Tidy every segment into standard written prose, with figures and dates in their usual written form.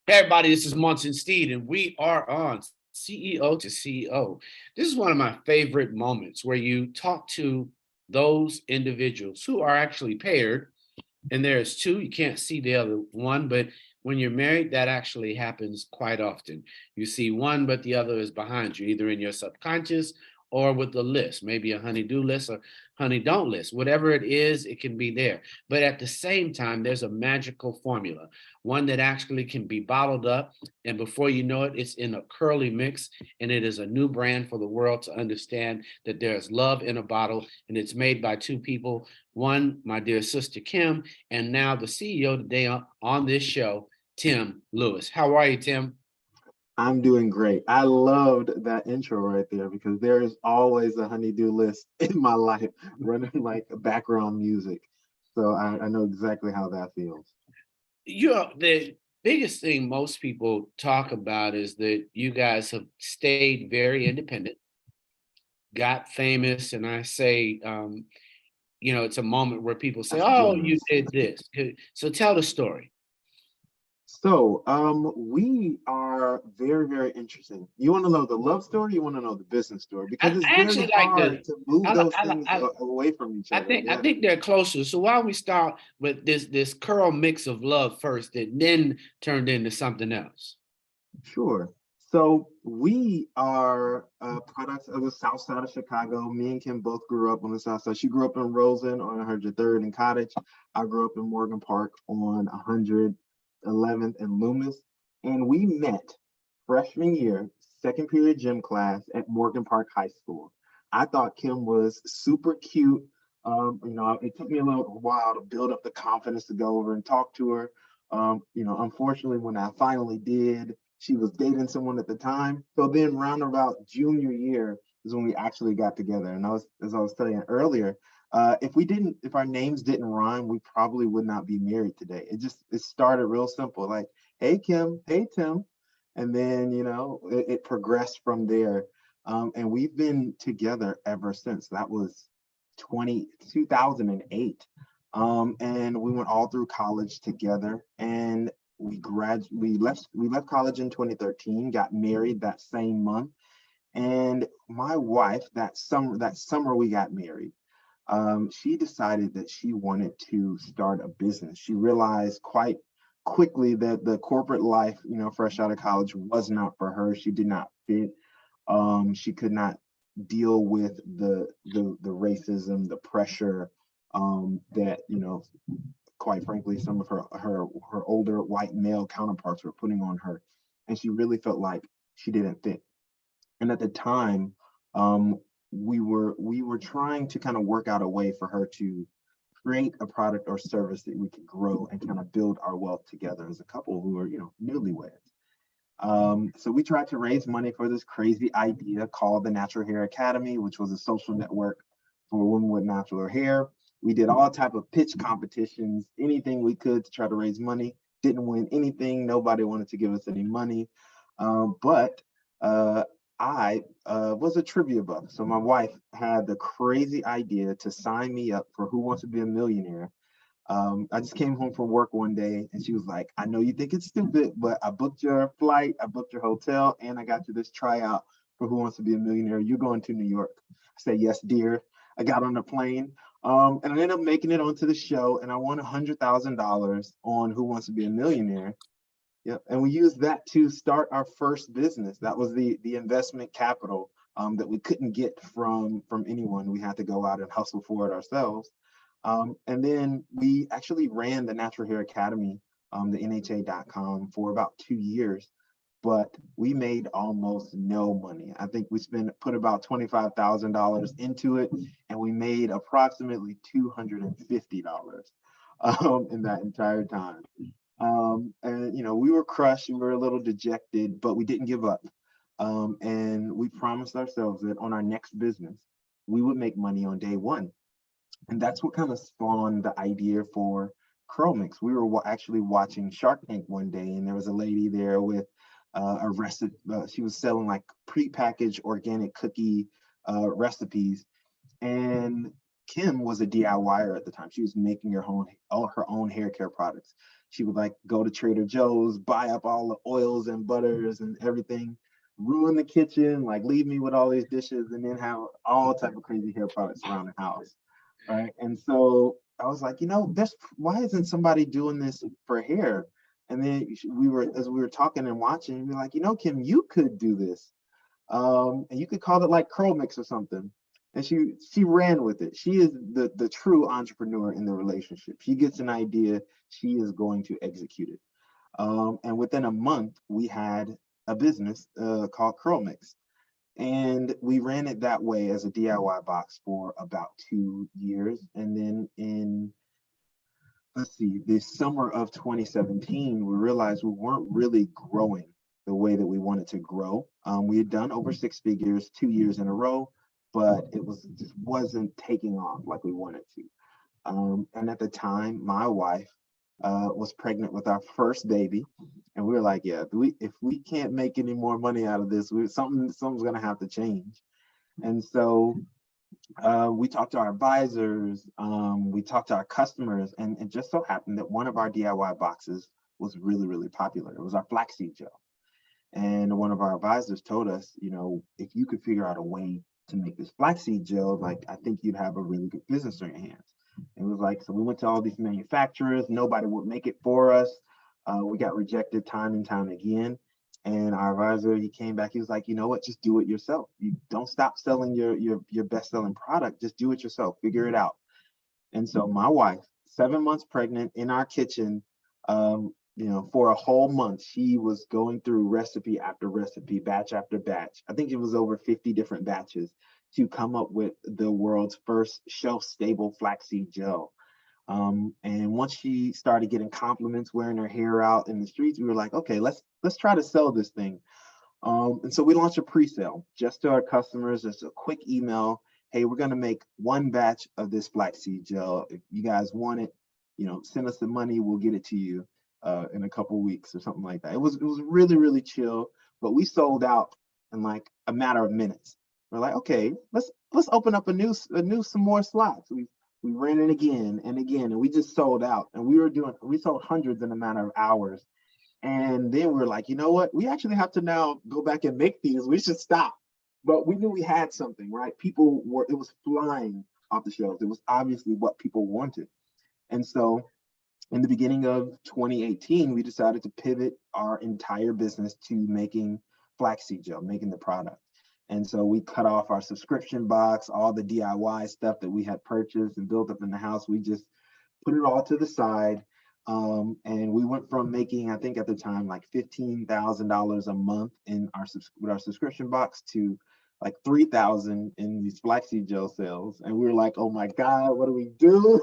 Hey, everybody, this is Munson Steed, and we are on CEO to CEO. This is one of my favorite moments where you talk to those individuals who are actually paired, and there's two, you can't see the other one, but when you're married, that actually happens quite often. You see one, but the other is behind you, either in your subconscious or with the list, maybe a honey-do list or honey don't list. Whatever it is, it can be there. But at the same time, there's a magical formula, one that actually can be bottled up. And before you know it, it's in a curly mix. And it is a new brand for the world to understand that there's love in a bottle. And it's made by two people. One, my dear sister Kim, and now the CEO today on this show, Tim Lewis. How are you, Tim? I'm doing great. I loved that intro right there because there is always a honeydew list in my life running like background music. So I know exactly how that feels. The biggest thing most people talk about is that you guys have stayed very independent, got famous, and I say, it's a moment where people say, That's "Oh, you generous. did this." So tell the story. We are very, very interesting. You want to know the love story? You want to know the business story? Because it's I very actually like hard to move I, li- those things away from each I other. think I Yeah, think they're closer. So why don't we start with this curl mix of love first, that then turned into something else? sure. So we are products of the South Side of Chicago. Me and Kim both grew up on the South Side. She grew up in Roseland on 103rd and Cottage. I grew up in Morgan Park on 111th and Loomis. And we met freshman year, second period gym class at Morgan Park High School. I thought Kim was super cute. It took me a little while to build up the confidence to go over and talk to her. Unfortunately, when I finally did, she was dating someone at the time. So then, round about junior year is when we actually got together. And as I was telling you earlier, if our names didn't rhyme, we probably would not be married today. It started real simple, like, hey Kim, hey Tim, and then it progressed from there. And we've been together ever since. That was 2008. And we went all through college together, and we left college in 2013, got married that same month. And my wife, that summer we got married, she decided that she wanted to start a business. She realized quite quickly that the corporate life, fresh out of college, was not for her. She did not fit. She could not deal with the racism, the pressure, that quite frankly, some of her older white male counterparts were putting on her, and she really felt like she didn't fit. And at the time, um, we were trying to kind of work out a way for her to create a product or service that we could grow and kind of build our wealth together as a couple who are, newlyweds. So we tried to raise money for this crazy idea called the Natural Hair Academy, which was a social network for women with natural hair. We did all type of pitch competitions, anything we could to try to raise money. Didn't win anything. Nobody wanted to give us any money. But I was a trivia buff. So my wife had the crazy idea to sign me up for Who Wants to Be a Millionaire. I just came home from work one day and she was like, I know you think it's stupid, but I booked your flight, I booked your hotel, and I got you this tryout for Who Wants to Be a Millionaire. You're going to New York. I said, yes, dear. I got on the plane, and I ended up making it onto the show, and I won $100,000 on Who Wants to Be a Millionaire. Yep. And we used that to start our first business. That was the investment capital that we couldn't get from anyone. We had to go out and hustle for it ourselves. And then we actually ran the Natural Hair Academy, the NHA.com, for about 2 years, but we made almost no money. I think we put about $25,000 into it, and we made approximately $250 in that entire time. And we were crushed, we were a little dejected, but we didn't give up. And we promised ourselves that on our next business, we would make money on day one. And that's what kind of spawned the idea for Curl Mix. We were actually watching Shark Tank one day, and there was a lady there with a recipe. She was selling like prepackaged organic cookie recipes, and Kim was a DIYer at the time. She was making all her own hair care products. She would like go to Trader Joe's, buy up all the oils and butters and everything, ruin the kitchen, like leave me with all these dishes, and then have all type of crazy hair products around the house, right? And so I was like, this, why isn't somebody doing this for hair? And then as we were talking and watching, we were like, Kim, you could do this. And you could call it like curl mix or something. And she ran with it. She is the true entrepreneur in the relationship. She gets an idea, she is going to execute it. And within a month, we had a business called Curl Mix. And we ran it that way as a DIY box for about 2 years. And then the summer of 2017, we realized we weren't really growing the way that we wanted to grow. We had done over 6 figures 2 years in a row, but just wasn't taking off like we wanted to. And at the time, my wife was pregnant with our first baby, and we were like, yeah, if we can't make any more money out of this, something's gonna have to change. And so we talked to our advisors, we talked to our customers, and it just so happened that one of our DIY boxes was really, really popular. It was our flaxseed gel. And one of our advisors told us, if you could figure out a way to make this flaxseed gel, like I think you'd have a really good business on your hands. And it was like, so we went to all these manufacturers, nobody would make it for us. We got rejected time and time again. And our advisor, he came back, he was like, you know what, just do it yourself. You don't stop selling your best-selling product, just do it yourself, figure it out. And so my wife, 7 months pregnant in our kitchen, for a whole month, she was going through recipe after recipe, batch after batch. I think it was over 50 different batches to come up with the world's first shelf-stable flaxseed gel. And once she started getting compliments wearing her hair out in the streets, we were like, okay, let's try to sell this thing. And so we launched a pre-sale just to our customers, just a quick email. Hey, we're going to make one batch of this flaxseed gel. If you guys want it, send us the money, we'll get it to you in a couple weeks or something like that. It was really, really chill, but we sold out in like a matter of minutes. We're like, okay, let's open up some more slots. We ran it again and again, and we just sold out. And we sold hundreds in a matter of hours. And then we were like, you know what? We actually have to now go back and make these. We should stop. But we knew we had something, right? It was flying off the shelves. It was obviously what people wanted. And so in the beginning of 2018, we decided to pivot our entire business to making flaxseed gel, making the product. And so we cut off our subscription box, all the DIY stuff that we had purchased and built up in the house. We just put it all to the side. And we went from making, I think at the time, like $15,000 a month with our subscription box to like 3,000 in these flaxseed gel sales. And we were like, oh my God, what do we do?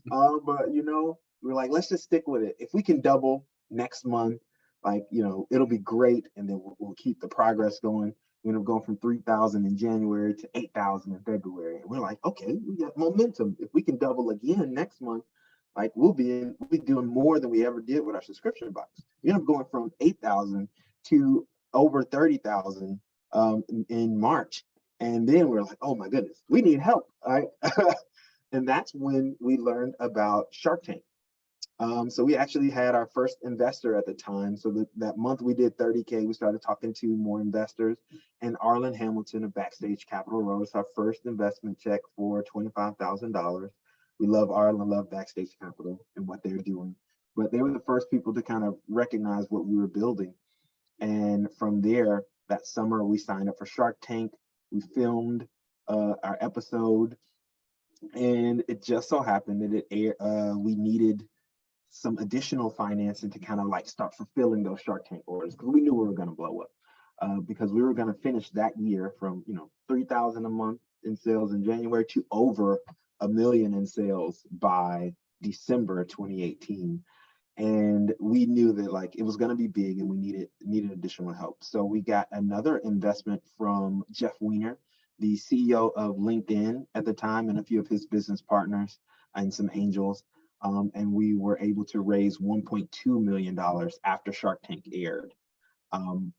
But we were like, let's just stick with it. If we can double next month, it'll be great. And then we'll keep the progress going. We ended up going from 3,000 in January to 8,000 in February. And we're like, okay, we got momentum. If we can double again next month, like we'll be doing more than we ever did with our subscription box. We ended up going from 8,000 to over 30,000 in March. And then we're like, oh my goodness, we need help. All right. And that's when we learned about Shark Tank. So we actually had our first investor at the time. So that month we did 30K, we started talking to more investors, and Arlen Hamilton of Backstage Capital wrote us our first investment check for $25,000. We love Arlen, love Backstage Capital and what they're doing, but they were the first people to kind of recognize what we were building. And from there, that summer we signed up for Shark Tank. We filmed our episode, and it just so happened that we needed some additional financing to kind of like start fulfilling those Shark Tank orders, because we knew we were going to blow up, because we were going to finish that year from 3,000 a month in sales in January to over $1 million in sales by December 2018. And we knew that like it was going to be big, and we needed additional help. So we got another investment from Jeff Weiner, the CEO of LinkedIn at the time, and a few of his business partners and some angels. And we were able to raise $1.2 million after Shark Tank aired,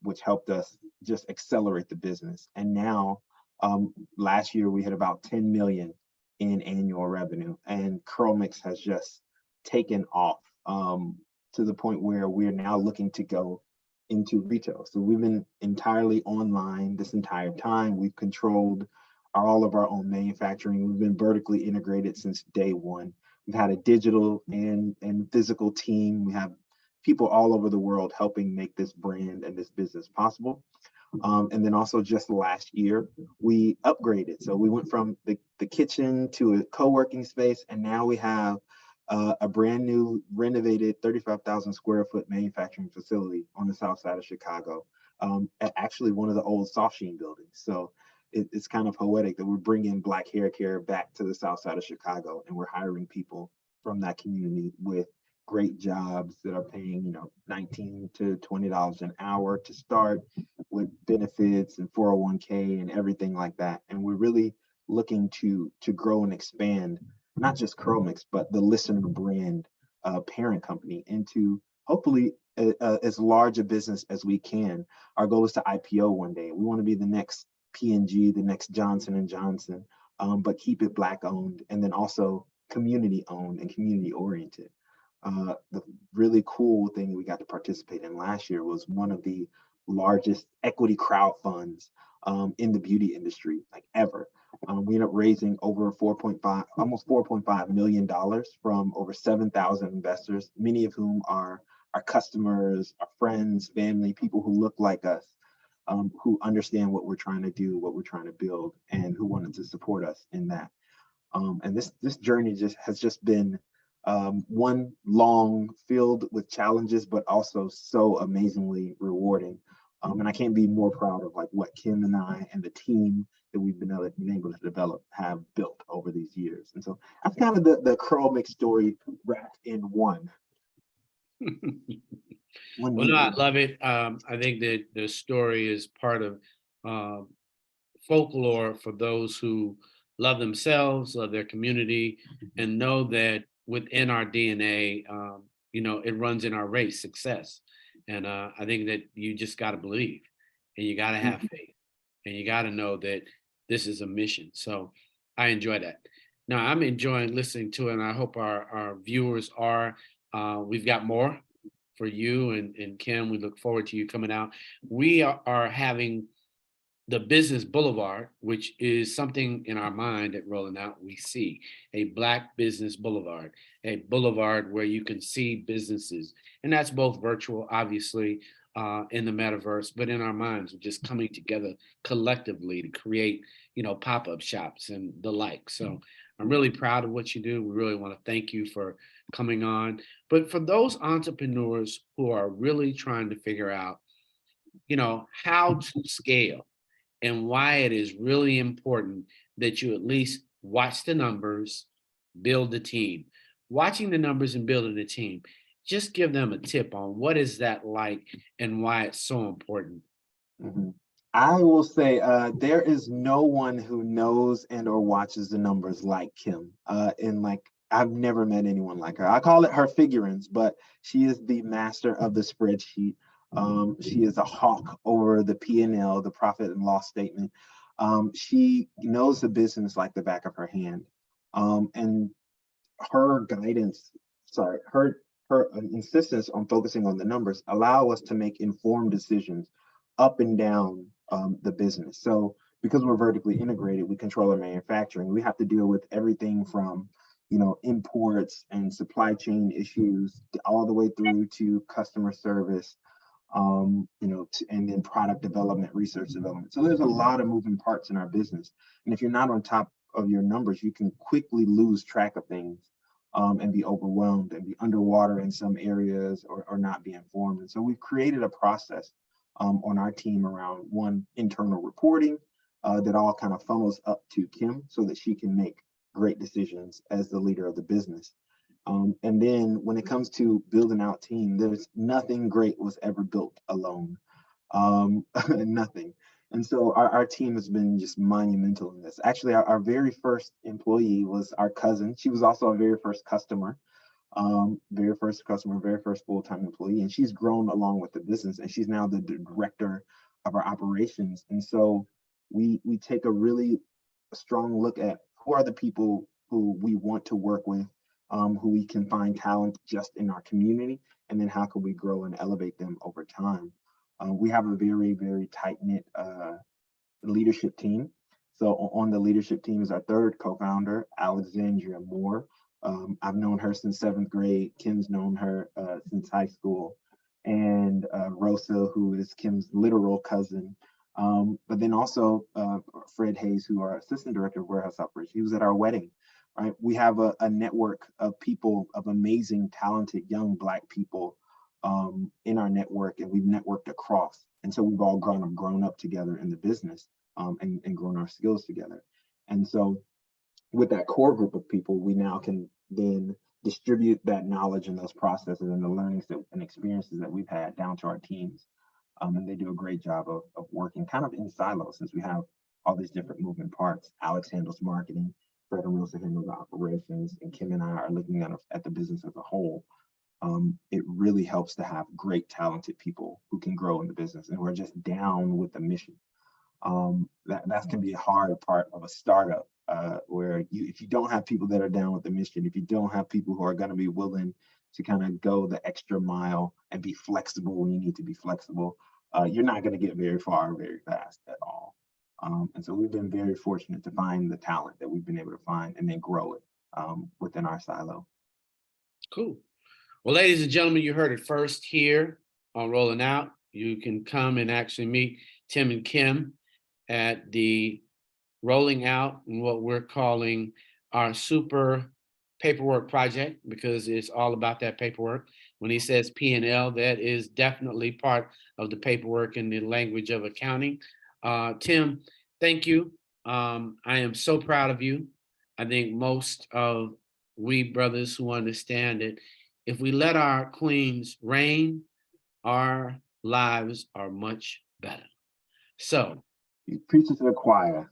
which helped us just accelerate the business. And now, last year we had about 10 million in annual revenue, and Curl Mix has just taken off. to the point where we're now looking to go into retail. So we've been entirely online this entire time. We've controlled all of our own manufacturing. We've been vertically integrated since day one. We've had a digital and physical team. We have people all over the world helping make this brand and this business possible. And then also just last year, we upgraded. So we went from the kitchen to a co-working space, and now we have a brand new renovated 35,000 square foot manufacturing facility on the south side of Chicago, actually one of the old soft sheen buildings. So it's kind of poetic that we're bringing Black hair care back to the south side of Chicago, and we're hiring people from that community with great jobs that are paying, $19 to $20 an hour to start, with benefits and 401k and everything like that. And we're really looking to grow and expand not just Chromix, but the Listener brand parent company into hopefully as large a business as we can. Our goal is to IPO one day. We want to be the next P&G, the next Johnson and Johnson, but keep it Black owned, and then also community owned and community oriented. The really cool thing we got to participate in last year was one of the largest equity crowd funds in the beauty industry, like ever. We ended up raising over 4.5, almost $4.5 million from over 7,000 investors, many of whom are our customers, our friends, family, people who look like us, who understand what we're trying to do, what we're trying to build, and who wanted to support us in that. And this journey has just been one long filled with challenges, but also so amazingly rewarding. And I can't be more proud of like what Kim and I and the team that we've been able to develop have built over these years. And so that's kind of the Chromix story wrapped in one. Well, no, I love it. I think that the story is part of folklore for those who love themselves, love their community, and know that within our DNA, it runs in our race, success. And I think that you just got to believe, and you got to have faith, and you got to know that this is a mission. So I enjoy that. Now I'm enjoying listening to it, and I hope our viewers are. We've got more for you and Kim. We look forward to you coming out. We are having the Business Boulevard, which is something in our mind at Rolling Out. We see a Black Business Boulevard, a boulevard where you can see businesses. And that's both virtual, obviously, in the metaverse, but in our minds, we're just coming together collectively to create, pop-up shops and the like. So I'm really proud of what you do. We really want to thank you for coming on. But for those entrepreneurs who are really trying to figure out, how to scale, and why it is really important that you at least watch the numbers, build the team. Watching the numbers and building the team, just give them a tip on what is that like and why it's so important. Mhm. I will say there is no one who knows and or watches the numbers like Kim. And like I've never met anyone like her. I call it her figurines, but she is the master of the spreadsheet. She is a hawk over the P&L, the profit and loss statement. She knows the business like the back of her hand. And her guidance, her insistence on focusing on the numbers allow us to make informed decisions up and down the business. So because we're vertically integrated, we control our manufacturing. We have to deal with everything from imports and supply chain issues all the way through to customer service, and then product development, research development. So there's a lot of moving parts in our business. And if you're not on top of your numbers, you can quickly lose track of things, and be overwhelmed and be underwater in some areas, or not be informed. And so we've created a process on our team around one internal reporting that all kind of funnels up to Kim so that she can make great decisions as the leader of the business. And then when it comes to building out team, there's nothing great was ever built alone. Nothing. And so our team has been just monumental in this. Actually, our very first employee was our cousin. She was also our very first customer, very first full-time employee. And she's grown along with the business, and she's now the director of our operations. And so we take a really strong look at who are the people who we want to work with, who we can find talent just in our community, and then how can we grow and elevate them over time. We have a very, very tight-knit leadership team. So on the leadership team is our third co-founder, Alexandria Moore. I've known her since 7th grade. Kim's known her since high school. And Rosa, who is Kim's literal cousin. But then also Fred Hayes, who are assistant director of warehouse operations. He was at our wedding, right? We have a network of people, of amazing, talented, young Black people in our network, and we've networked across. And so we've all grown up together in the business and grown our skills together. And so with that core group of people, we now can then distribute that knowledge and those processes and the learnings and experiences that we've had down to our teams. And they do a great job of working kind of in silos, since we have all these different moving parts. Alex handles marketing, Fred and Wilson handles operations, and Kim and I are looking at the business as a whole. It really helps to have great, talented people who can grow in the business and who are just down with the mission. That can be a hard part of a startup, where if you don't have people that are down with the mission, if you don't have people who are going to be willing to kind of go the extra mile and be flexible when you need to be flexible, you're not going to get very far very fast at all. And so we've been very fortunate to find the talent that we've been able to find and then grow it within our silo. Cool. Well, ladies and gentlemen, you heard it first here on Rolling Out. You can come and actually meet Tim and Kim at the Rolling Out and what we're calling our super paperwork project, because it's all about that paperwork. When he says P&L, that is definitely part of the paperwork in the language of accounting. Tim, thank you. I am so proud of you. I think most of we brothers who understand it, if we let our queens reign, our lives are much better. So You preach to the choir.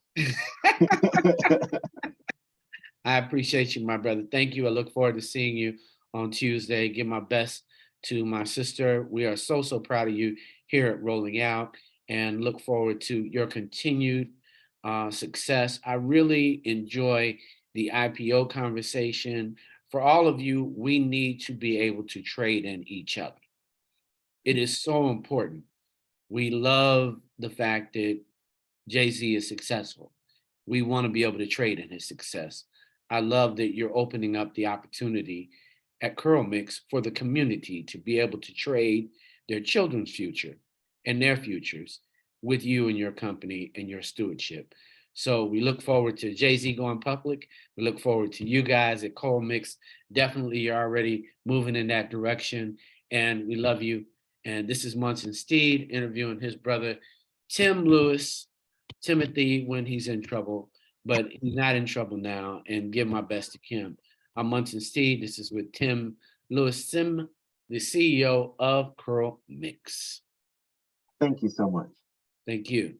I appreciate you, my brother. Thank you. I look forward to seeing you on Tuesday. Give my best to my sister. We are so, so proud of you here at Rolling Out, and look forward to your continued success. I really enjoy the IPO conversation. For all of you, we need to be able to trade in each other. It is so important. We love the fact that Jay-Z is successful. We want to be able to trade in his success. I love that you're opening up the opportunity at Curl Mix for the community to be able to trade their children's future and their futures with you and your company and your stewardship. So we look forward to Jay-Z going public. We look forward to you guys at Curl Mix. Definitely, you're already moving in that direction, and we love you. And this is Munson Steed interviewing his brother, Tim Lewis, Timothy, when he's in trouble, but he's not in trouble now, and give my best to Kim. I'm Munson Steed. This is with Tim Lewis, Tim, the CEO of Curl Mix. Thank you so much. Thank you.